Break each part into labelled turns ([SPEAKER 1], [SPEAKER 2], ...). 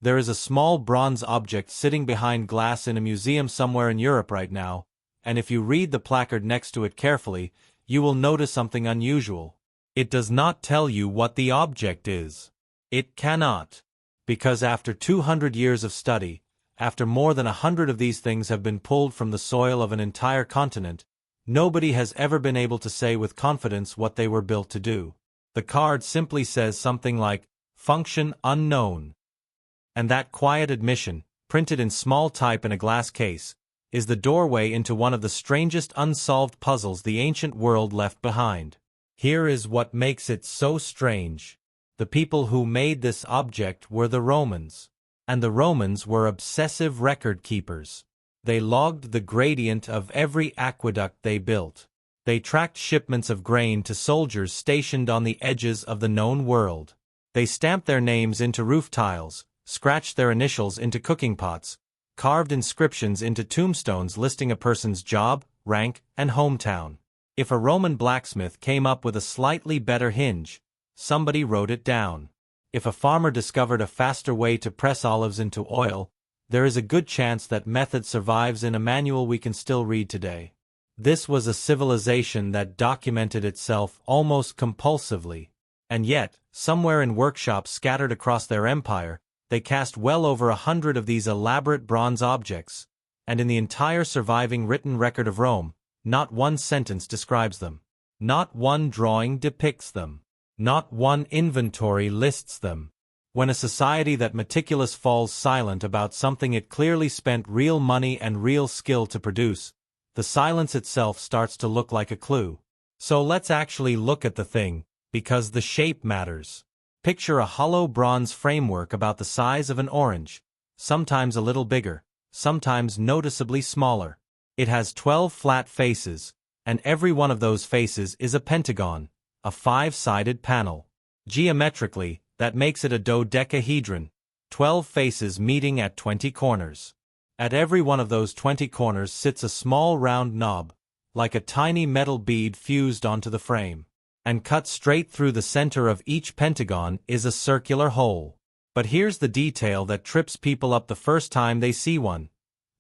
[SPEAKER 1] There is a small bronze object sitting behind glass in a museum somewhere in Europe right now, and if you read the placard next to it carefully, you will notice something unusual. It does not tell you what the object is. It cannot. Because after 200 years of study, after more than 100 of these things have been pulled from the soil of an entire continent, nobody has ever been able to say with confidence what they were built to do. The card simply says something like, "Function unknown." And that quiet admission, printed in small type in a glass case, is the doorway into one of the strangest unsolved puzzles the ancient world left behind. Here is what makes it so strange. The people who made this object were the Romans. And the Romans were obsessive record keepers. They logged the gradient of every aqueduct they built. They tracked shipments of grain to soldiers stationed on the edges of the known world. They stamped their names into roof tiles, scratched their initials into cooking pots, carved inscriptions into tombstones listing a person's job, rank, and hometown. If a Roman blacksmith came up with a slightly better hinge, somebody wrote it down. If a farmer discovered a faster way to press olives into oil, there is a good chance that method survives in a manual we can still read today. This was a civilization that documented itself almost compulsively. And yet, somewhere in workshops scattered across their empire, they cast well over 100 of these elaborate bronze objects, and in the entire surviving written record of Rome, not one sentence describes them. Not one drawing depicts them. Not one inventory lists them. When a society that meticulous falls silent about something it clearly spent real money and real skill to produce, the silence itself starts to look like a clue. So let's actually look at the thing, because the shape matters. Picture a hollow bronze framework about the size of an orange, sometimes a little bigger, sometimes noticeably smaller. It has 12 flat faces, and every one of those faces is a pentagon, a 5-sided panel. Geometrically, that makes it a dodecahedron, 12 faces meeting at 20 corners. At every one of those 20 corners sits a small round knob, like a tiny metal bead fused onto the frame. And cut straight through the center of each pentagon is a circular hole. But here's the detail that trips people up the first time they see one.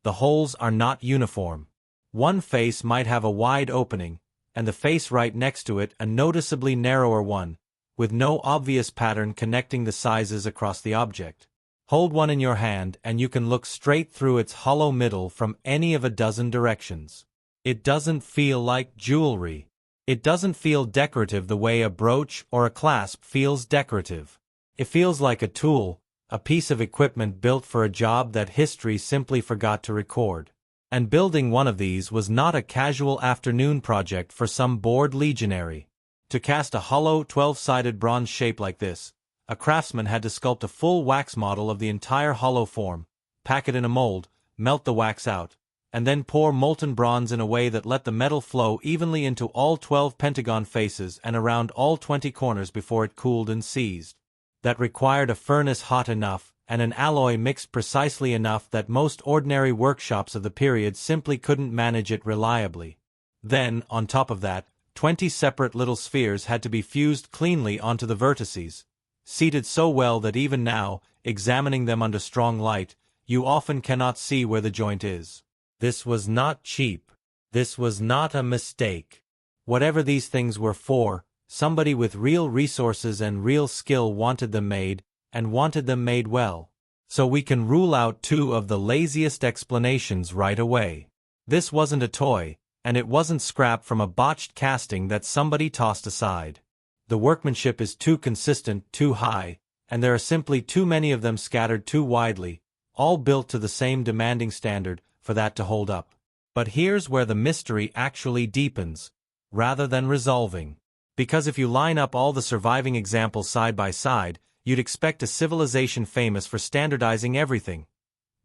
[SPEAKER 1] The holes are not uniform. One face might have a wide opening, and the face right next to it a noticeably narrower one, with no obvious pattern connecting the sizes across the object. Hold one in your hand and you can look straight through its hollow middle from any of a dozen directions. It doesn't feel like jewelry. It doesn't feel decorative the way a brooch or a clasp feels decorative. It feels like a tool, a piece of equipment built for a job that history simply forgot to record. And building one of these was not a casual afternoon project for some bored legionary. To cast a hollow 12-sided bronze shape like this, a craftsman had to sculpt a full wax model of the entire hollow form, pack it in a mold, melt the wax out, and then pour molten bronze in a way that let the metal flow evenly into all 12 pentagon faces and around all 20 corners before it cooled and seized. That required a furnace hot enough and an alloy mixed precisely enough that most ordinary workshops of the period simply couldn't manage it reliably. Then, on top of that, 20 separate little spheres had to be fused cleanly onto the vertices, seated so well that even now, examining them under strong light, you often cannot see where the joint is. This was not cheap. This was not a mistake. Whatever these things were for, somebody with real resources and real skill wanted them made, and wanted them made well. So we can rule out two of the laziest explanations right away. This wasn't a toy, and it wasn't scrap from a botched casting that somebody tossed aside. The workmanship is too consistent, too high, and there are simply too many of them scattered too widely, all built to the same demanding standard, for that to hold up. But here's where the mystery actually deepens, rather than resolving. Because if you line up all the surviving examples side by side, you'd expect a civilization famous for standardizing everything.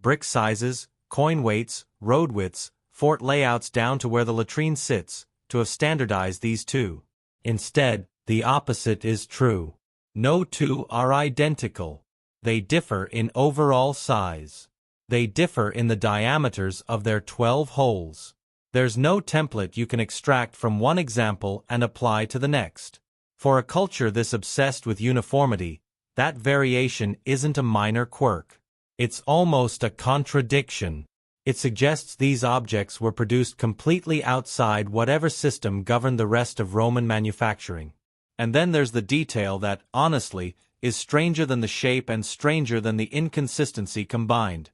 [SPEAKER 1] Brick sizes, coin weights, road widths, fort layouts down to where the latrine sits, to have standardized these two. Instead, the opposite is true. No two are identical. They differ in overall size. They differ in the diameters of their 12 holes. There's no template you can extract from one example and apply to the next. For a culture this obsessed with uniformity, that variation isn't a minor quirk. It's almost a contradiction. It suggests these objects were produced completely outside whatever system governed the rest of Roman manufacturing. And then there's the detail that, honestly, is stranger than the shape and stranger than the inconsistency combined.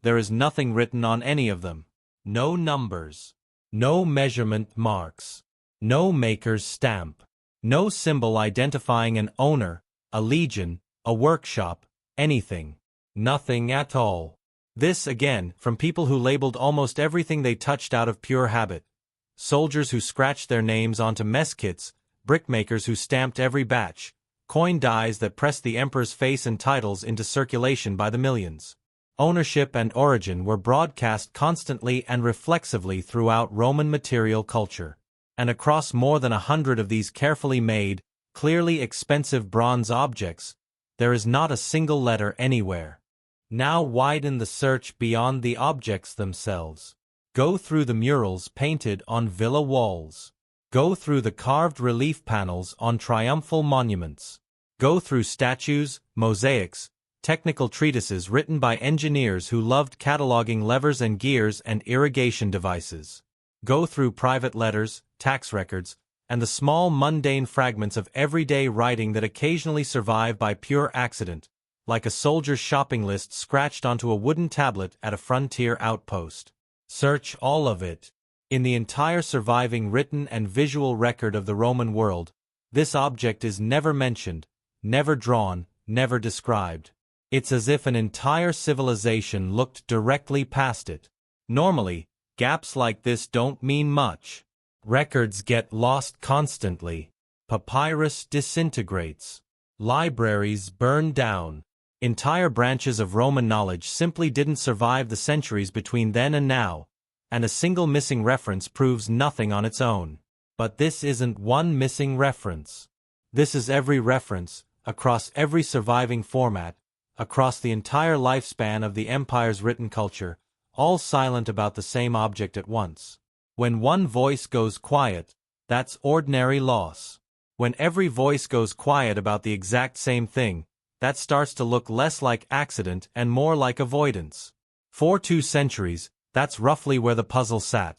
[SPEAKER 1] There is nothing written on any of them. No numbers. No measurement marks. No maker's stamp. No symbol identifying an owner, a legion, a workshop, anything. Nothing at all. This, again, from people who labeled almost everything they touched out of pure habit. Soldiers who scratched their names onto mess kits, brickmakers who stamped every batch, coin dies that pressed the emperor's face and titles into circulation by the millions. Ownership and origin were broadcast constantly and reflexively throughout Roman material culture. And across more than 100 of these carefully made, clearly expensive bronze objects, there is not a single letter anywhere. Now widen the search beyond the objects themselves. Go through the murals painted on villa walls. Go through the carved relief panels on triumphal monuments. Go through statues, mosaics, technical treatises written by engineers who loved cataloging levers and gears and irrigation devices. Go through private letters, tax records, and the small mundane fragments of everyday writing that occasionally survive by pure accident, like a soldier's shopping list scratched onto a wooden tablet at a frontier outpost. Search all of it. In the entire surviving written and visual record of the Roman world, this object is never mentioned, never drawn, never described. It's as if an entire civilization looked directly past it. Normally, gaps like this don't mean much. Records get lost constantly. Papyrus disintegrates. Libraries burn down. Entire branches of Roman knowledge simply didn't survive the centuries between then and now, and a single missing reference proves nothing on its own. But this isn't one missing reference. This is every reference, across every surviving format, across the entire lifespan of the empire's written culture, all silent about the same object at once. When one voice goes quiet, that's ordinary loss. When every voice goes quiet about the exact same thing, that starts to look less like accident and more like avoidance. For 2 centuries, that's roughly where the puzzle sat.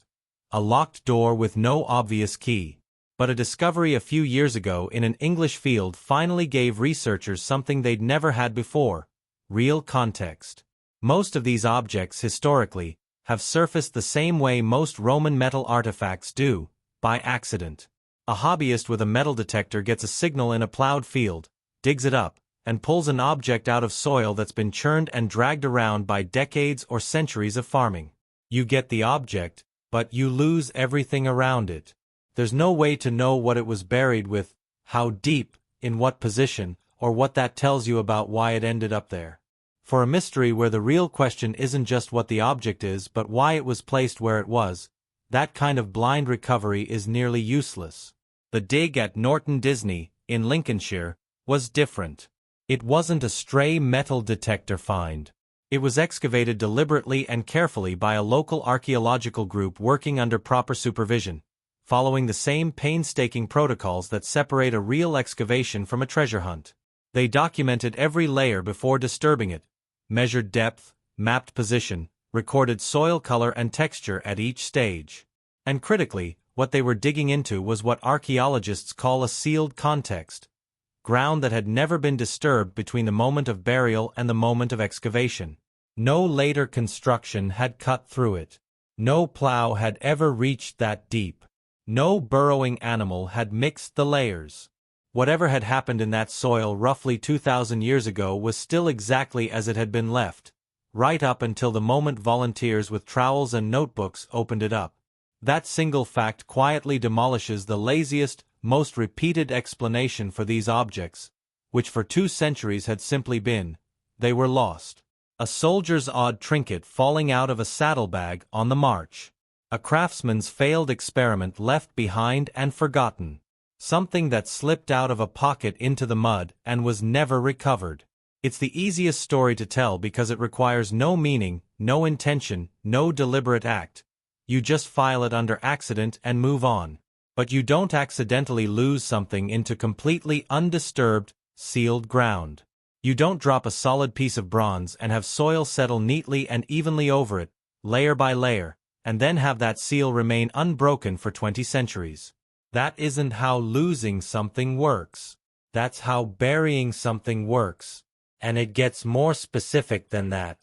[SPEAKER 1] A locked door with no obvious key. But a discovery a few years ago in an English field finally gave researchers something they'd never had before: real context. Most of these objects, historically, have surfaced the same way most Roman metal artifacts do, by accident. A hobbyist with a metal detector gets a signal in a plowed field, digs it up, and pulls an object out of soil that's been churned and dragged around by decades or centuries of farming. You get the object, but you lose everything around it. There's no way to know what it was buried with, how deep, in what position, or what that tells you about why it ended up there. For a mystery where the real question isn't just what the object is but why it was placed where it was, that kind of blind recovery is nearly useless. The dig at Norton Disney, in Lincolnshire, was different. It wasn't a stray metal detector find. It was excavated deliberately and carefully by a local archaeological group working under proper supervision, following the same painstaking protocols that separate a real excavation from a treasure hunt. They documented every layer before disturbing it, measured depth, mapped position, recorded soil color and texture at each stage. And critically, what they were digging into was what archaeologists call a sealed context. Ground that had never been disturbed between the moment of burial and the moment of excavation. No later construction had cut through it. No plow had ever reached that deep. No burrowing animal had mixed the layers. Whatever had happened in that soil roughly 2,000 years ago was still exactly as it had been left, right up until the moment volunteers with trowels and notebooks opened it up. That single fact quietly demolishes the laziest, most repeated explanation for these objects, which for 2 centuries had simply been, they were lost. A soldier's odd trinket falling out of a saddlebag on the march. A craftsman's failed experiment left behind and forgotten. Something that slipped out of a pocket into the mud and was never recovered. It's the easiest story to tell because it requires no meaning, no intention, no deliberate act. You just file it under accident and move on. But you don't accidentally lose something into completely undisturbed, sealed ground. You don't drop a solid piece of bronze and have soil settle neatly and evenly over it, layer by layer, and then have that seal remain unbroken for 20 centuries. That isn't how losing something works. That's how burying something works. And it gets more specific than that.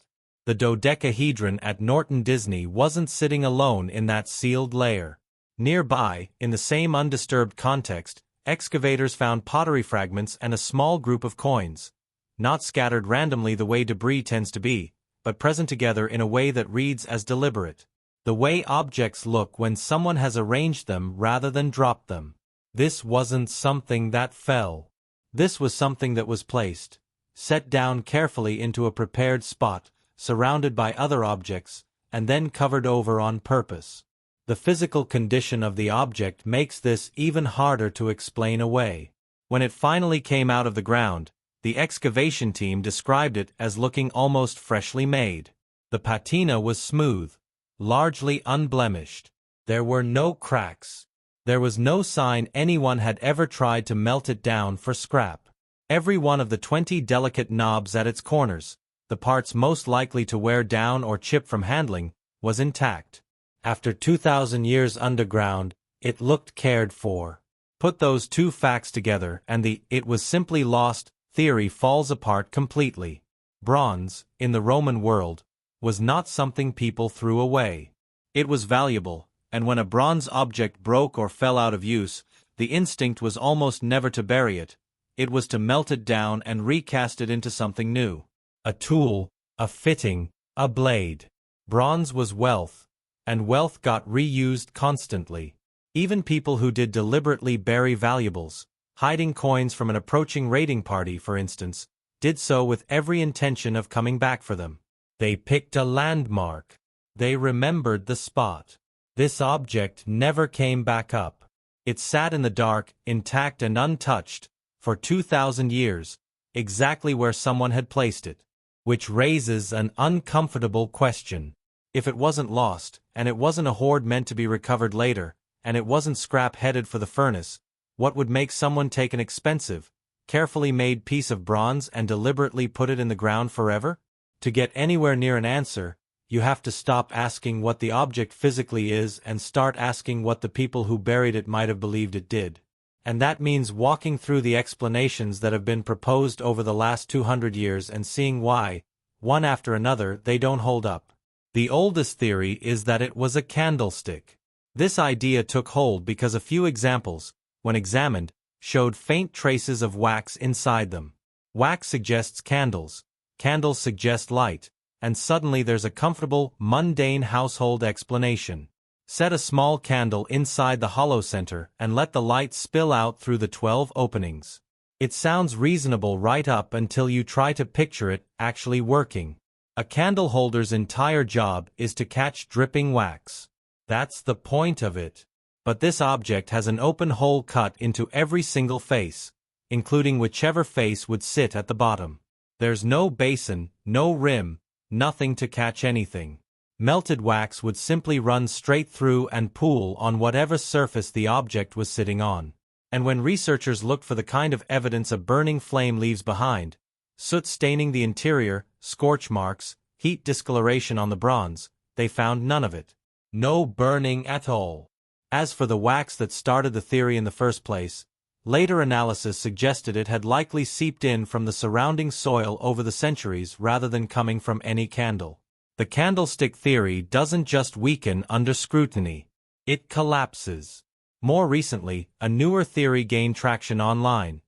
[SPEAKER 1] The Dodecahedron at Norton Disney wasn't sitting alone in that sealed layer. Nearby, in the same undisturbed context, excavators found pottery fragments and a small group of coins. Not scattered randomly the way debris tends to be, but present together in a way that reads as deliberate. The way objects look when someone has arranged them rather than dropped them. This wasn't something that fell. This was something that was placed, set down carefully into a prepared spot, surrounded by other objects, and then covered over on purpose. The physical condition of the object makes this even harder to explain away. When it finally came out of the ground, the excavation team described it as looking almost freshly made. The patina was smooth, largely unblemished. There were no cracks. There was no sign anyone had ever tried to melt it down for scrap. Every one of the 20 delicate knobs at its corners, the parts most likely to wear down or chip from handling, was intact. After 2,000 years underground, it looked cared for. Put those two facts together and the "it was simply lost" theory falls apart completely. Bronze, in the Roman world, was not something people threw away. It was valuable, and when a bronze object broke or fell out of use, the instinct was almost never to bury it. It was to melt it down and recast it into something new. A tool, a fitting, a blade. Bronze was wealth, and wealth got reused constantly. Even people who did deliberately bury valuables, hiding coins from an approaching raiding party for instance, did so with every intention of coming back for them. They picked a landmark. They remembered the spot. This object never came back up. It sat in the dark, intact and untouched, for 2,000 years, exactly where someone had placed it. Which raises an uncomfortable question. If it wasn't lost, and it wasn't a hoard meant to be recovered later, and it wasn't scrap headed for the furnace, what would make someone take an expensive, carefully made piece of bronze and deliberately put it in the ground forever? To get anywhere near an answer, you have to stop asking what the object physically is and start asking what the people who buried it might have believed it did. And that means walking through the explanations that have been proposed over the last 200 years and seeing why, one after another, they don't hold up. The oldest theory is that it was a candlestick. This idea took hold because a few examples, when examined, showed faint traces of wax inside them. Wax suggests candles, candles suggest light, and suddenly there's a comfortable, mundane household explanation. Set a small candle inside the hollow center and let the light spill out through the 12 openings. It sounds reasonable right up until you try to picture it actually working. A candle holder's entire job is to catch dripping wax. That's the point of it. But this object has an open hole cut into every single face, including whichever face would sit at the bottom. There's no basin, no rim, nothing to catch anything. Melted wax would simply run straight through and pool on whatever surface the object was sitting on. And when researchers looked for the kind of evidence a burning flame leaves behind, soot staining the interior, scorch marks, heat discoloration on the bronze, they found none of it. No burning at all. As for the wax that started the theory in the first place, later analysis suggested it had likely seeped in from the surrounding soil over the centuries rather than coming from any candle. The candlestick theory doesn't just weaken under scrutiny. It collapses. More recently, a newer theory gained traction online.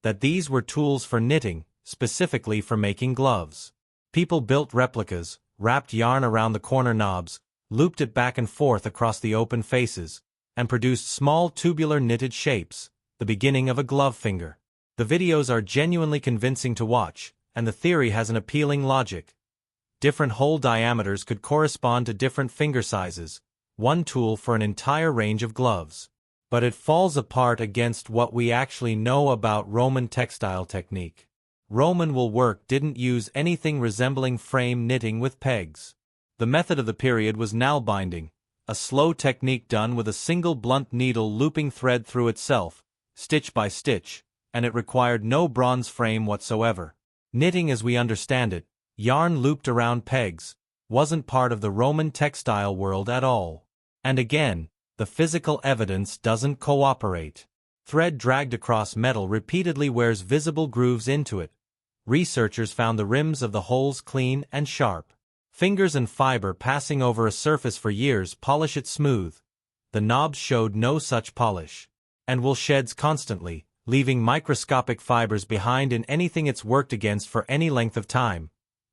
[SPEAKER 1] That these were tools for knitting, specifically for making gloves. People built replicas, wrapped yarn around the corner knobs, looped it back and forth across the open faces, and produced small tubular knitted shapes, the beginning of a glove finger. The videos are genuinely convincing to watch, and the theory has an appealing logic. Different hole diameters could correspond to different finger sizes, one tool for an entire range of gloves. But it falls apart against what we actually know about Roman textile technique. Roman wool work didn't use anything resembling frame knitting with pegs. The method of the period was nail binding, a slow technique done with a single blunt needle looping thread through itself, stitch by stitch, and it required no bronze frame whatsoever. Knitting as we understand it, yarn looped around pegs, wasn't part of the Roman textile world at all. And again, the physical evidence doesn't cooperate. Thread dragged across metal repeatedly wears visible grooves into it. Researchers found the rims of the holes clean and sharp. Fingers and fiber passing over a surface for years polish it smooth. The knobs showed no such polish. And wool sheds constantly, leaving microscopic fibers behind in anything it's worked against for any length of time.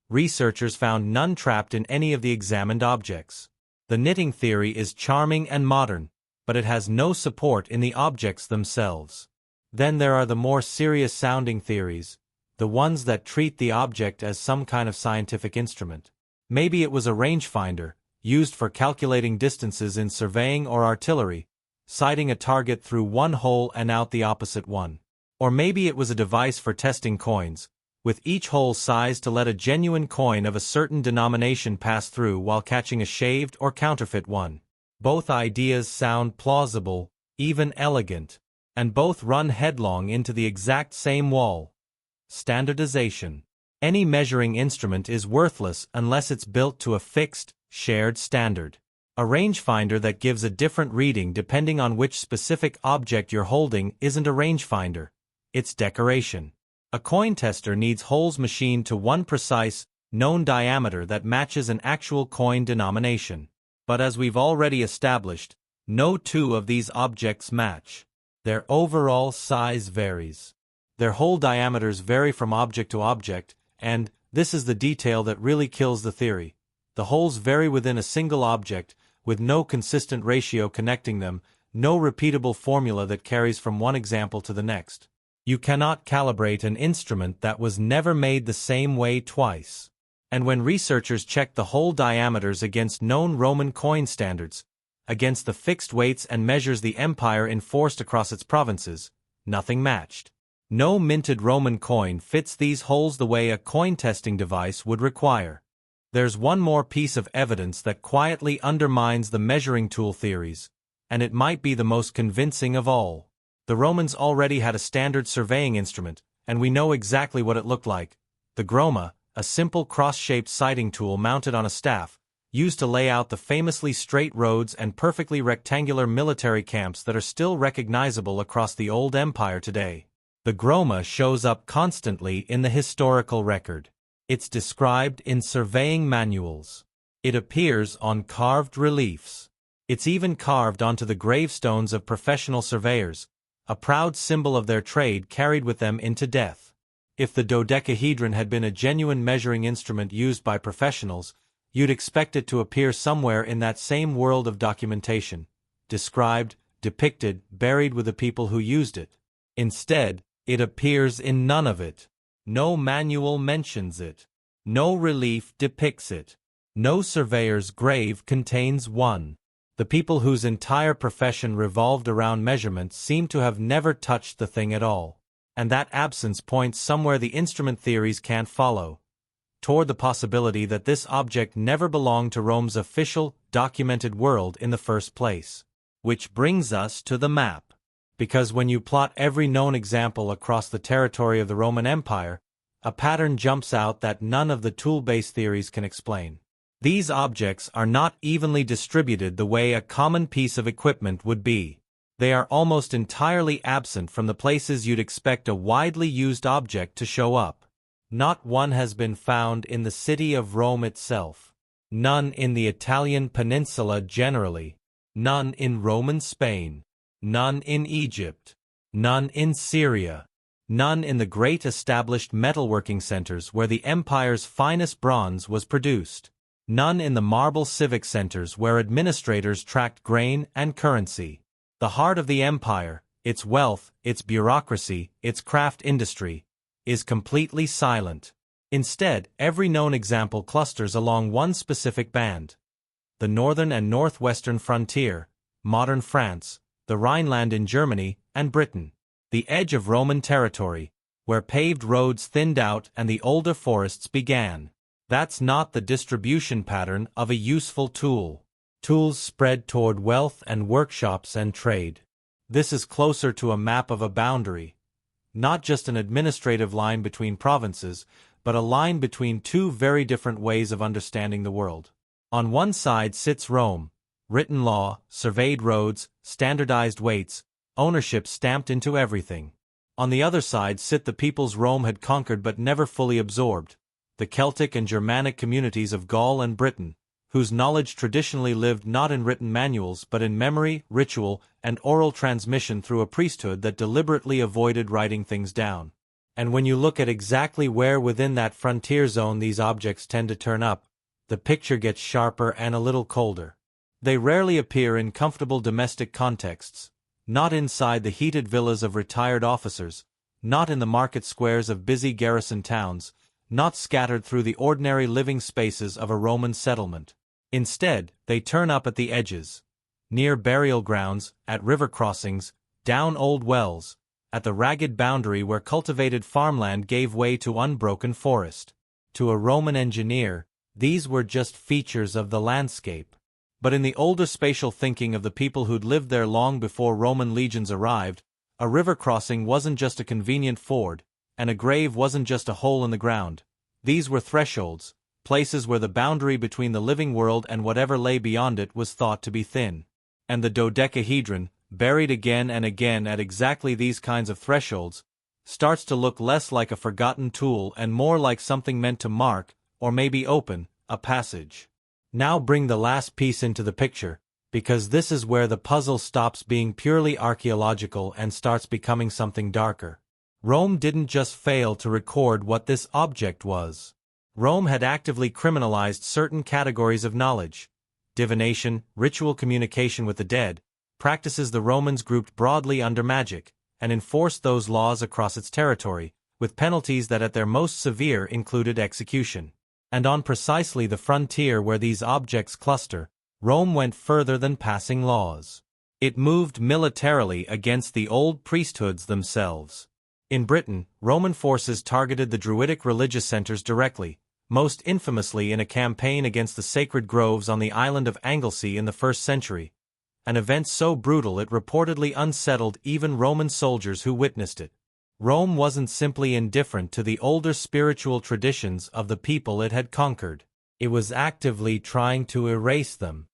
[SPEAKER 1] Researchers found none trapped in any of the examined objects. The knitting theory is charming and modern, but it has no support in the objects themselves. Then there are the more serious-sounding theories, the ones that treat the object as some kind of scientific instrument. Maybe it was a rangefinder, used for calculating distances in surveying or artillery, sighting a target through one hole and out the opposite one. Or maybe it was a device for testing coins, with each hole sized to let a genuine coin of a certain denomination pass through while catching a shaved or counterfeit one. Both ideas sound plausible, even elegant, and both run headlong into the exact same wall. Standardization. Any measuring instrument is worthless unless it's built to a fixed, shared standard. A rangefinder that gives a different reading depending on which specific object you're holding isn't a rangefinder. It's decoration. A coin tester needs holes machined to one precise, known diameter that matches an actual coin denomination. But as we've already established, no two of these objects match. Their overall size varies. Their hole diameters vary from object to object, and this is the detail that really kills the theory. The holes vary within a single object, with no consistent ratio connecting them, no repeatable formula that carries from one example to the next. You cannot calibrate an instrument that was never made the same way twice. And when researchers checked the hole diameters against known Roman coin standards, against the fixed weights and measures the empire enforced across its provinces, nothing matched. No minted Roman coin fits these holes the way a coin testing device would require. There's one more piece of evidence that quietly undermines the measuring tool theories, and it might be the most convincing of all. The Romans already had a standard surveying instrument, and we know exactly what it looked like. The groma, a simple cross-shaped sighting tool mounted on a staff, used to lay out the famously straight roads and perfectly rectangular military camps that are still recognizable across the old empire today. The groma shows up constantly in the historical record. It's described in surveying manuals. It appears on carved reliefs. It's even carved onto the gravestones of professional surveyors, a proud symbol of their trade carried with them into death. If the Dodecahedron had been a genuine measuring instrument used by professionals, you'd expect it to appear somewhere in that same world of documentation, described, depicted, buried with the people who used it. Instead, it appears in none of it. No manual mentions it. No relief depicts it. No surveyor's grave contains one. The people whose entire profession revolved around measurements seem to have never touched the thing at all. And that absence points somewhere the instrument theories can't follow, toward the possibility that this object never belonged to Rome's official, documented world in the first place. Which brings us to the map. Because when you plot every known example across the territory of the Roman Empire, a pattern jumps out that none of the tool-based theories can explain. These objects are not evenly distributed the way a common piece of equipment would be. They are almost entirely absent from the places you'd expect a widely used object to show up. Not one has been found in the city of Rome itself. None in the Italian peninsula generally. None in Roman Spain. None in Egypt. None in Syria. None in the great established metalworking centers where the empire's finest bronze was produced. None in the marble civic centers where administrators tracked grain and currency. The heart of the empire, its wealth, its bureaucracy, its craft industry, is completely silent. Instead, every known example clusters along one specific band. The northern and northwestern frontier, modern France, the Rhineland in Germany, and Britain. The edge of Roman territory, where paved roads thinned out and the older forests began. That's not the distribution pattern of a useful tool. Tools spread toward wealth and workshops and trade. This is closer to a map of a boundary. Not just an administrative line between provinces, but a line between two very different ways of understanding the world. On one side sits Rome, written law, surveyed roads, standardized weights, ownership stamped into everything. On the other side sit the peoples Rome had conquered but never fully absorbed, the Celtic and Germanic communities of Gaul and Britain, whose knowledge traditionally lived not in written manuals but in memory, ritual, and oral transmission through a priesthood that deliberately avoided writing things down. And when you look at exactly where within that frontier zone these objects tend to turn up, the picture gets sharper and a little colder. They rarely appear in comfortable domestic contexts, not inside the heated villas of retired officers, not in the market squares of busy garrison towns, not scattered through the ordinary living spaces of a Roman settlement. Instead, they turn up at the edges, near burial grounds, at river crossings, down old wells, at the ragged boundary where cultivated farmland gave way to unbroken forest. To a Roman engineer, these were just features of the landscape. But in the older spatial thinking of the people who'd lived there long before Roman legions arrived, a river crossing wasn't just a convenient ford, and a grave wasn't just a hole in the ground. These were thresholds, places where the boundary between the living world and whatever lay beyond it was thought to be thin. And the Dodecahedron, buried again and again at exactly these kinds of thresholds, starts to look less like a forgotten tool and more like something meant to mark, or maybe open, a passage. Now bring the last piece into the picture, because this is where the puzzle stops being purely archaeological and starts becoming something darker. Rome didn't just fail to record what this object was. Rome had actively criminalized certain categories of knowledge. Divination, ritual communication with the dead, practices the Romans grouped broadly under magic, and enforced those laws across its territory, with penalties that at their most severe included execution. And on precisely the frontier where these objects cluster, Rome went further than passing laws. It moved militarily against the old priesthoods themselves. In Britain, Roman forces targeted the Druidic religious centers directly, most infamously in a campaign against the sacred groves on the island of Anglesey in the 1st century, an event so brutal it reportedly unsettled even Roman soldiers who witnessed it. Rome wasn't simply indifferent to the older spiritual traditions of the people it had conquered. It was actively trying to erase them.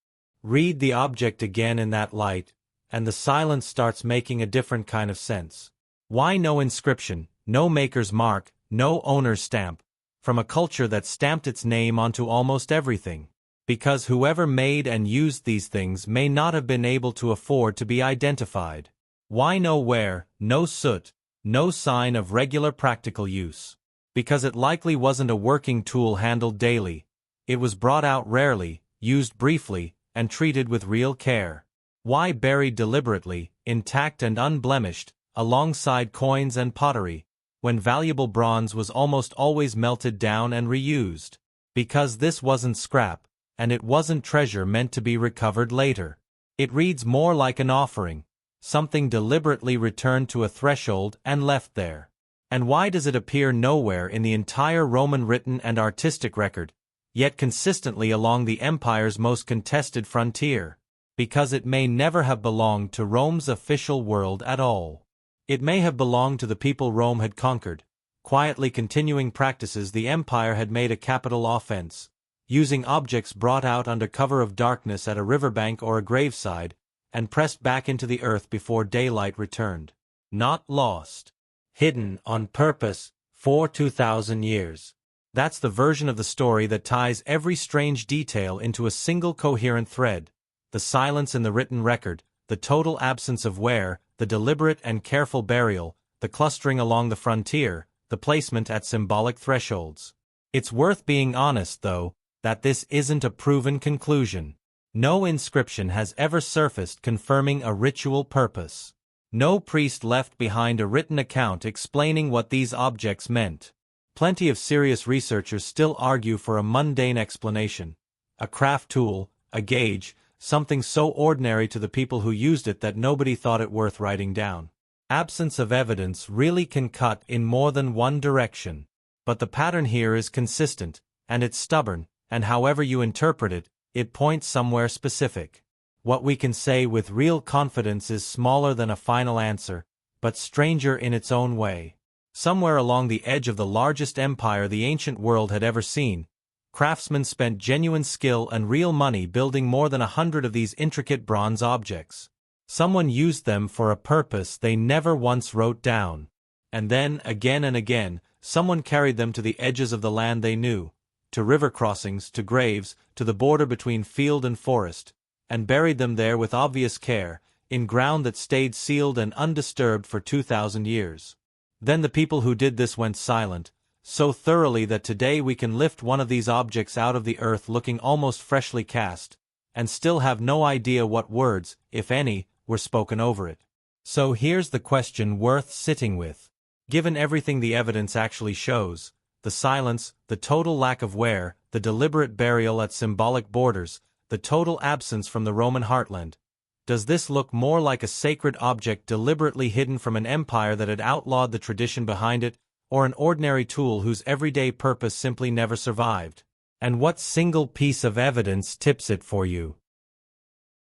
[SPEAKER 1] Read the object again in that light, and the silence starts making a different kind of sense. Why no inscription, no maker's mark, no owner's stamp, from a culture that stamped its name onto almost everything? Because whoever made and used these things may not have been able to afford to be identified. Why no ware, no soot, no sign of regular practical use? Because it likely wasn't a working tool handled daily. It was brought out rarely, used briefly, and treated with real care. Why buried deliberately, intact and unblemished, alongside coins and pottery, when valuable bronze was almost always melted down and reused? Because this wasn't scrap, and it wasn't treasure meant to be recovered later. It reads more like an offering, something deliberately returned to a threshold and left there. And why does it appear nowhere in the entire Roman written and artistic record, yet consistently along the empire's most contested frontier? Because it may never have belonged to Rome's official world at all. It may have belonged to the people Rome had conquered, quietly continuing practices the empire had made a capital offense, using objects brought out under cover of darkness at a riverbank or a graveside, and pressed back into the earth before daylight returned. Not lost. Hidden on purpose for 2,000 years. That's the version of the story that ties every strange detail into a single coherent thread. The silence in the written record, the total absence of wear, the deliberate and careful burial, the clustering along the frontier, the placement at symbolic thresholds. It's worth being honest, though, that this isn't a proven conclusion. No inscription has ever surfaced confirming a ritual purpose. No priest left behind a written account explaining what these objects meant. Plenty of serious researchers still argue for a mundane explanation. A craft tool, a gauge, something so ordinary to the people who used it that nobody thought it worth writing down. Absence of evidence really can cut in more than one direction. But the pattern here is consistent, and it's stubborn, and however you interpret it, it points somewhere specific. What we can say with real confidence is smaller than a final answer, but stranger in its own way. Somewhere along the edge of the largest empire the ancient world had ever seen, craftsmen spent genuine skill and real money building more than 100 of these intricate bronze objects. Someone used them for a purpose they never once wrote down. And then, again and again, someone carried them to the edges of the land they knew, to river crossings, to graves, to the border between field and forest, and buried them there with obvious care, in ground that stayed sealed and undisturbed for 2,000 years. Then the people who did this went silent, so thoroughly that today we can lift one of these objects out of the earth looking almost freshly cast, and still have no idea what words, if any, were spoken over it. So here's the question worth sitting with. Given everything the evidence actually shows, the silence, the total lack of wear, the deliberate burial at symbolic borders, the total absence from the Roman heartland, does this look more like a sacred object deliberately hidden from an empire that had outlawed the tradition behind it, or an ordinary tool whose everyday purpose simply never survived? And what single piece of evidence tips it for you?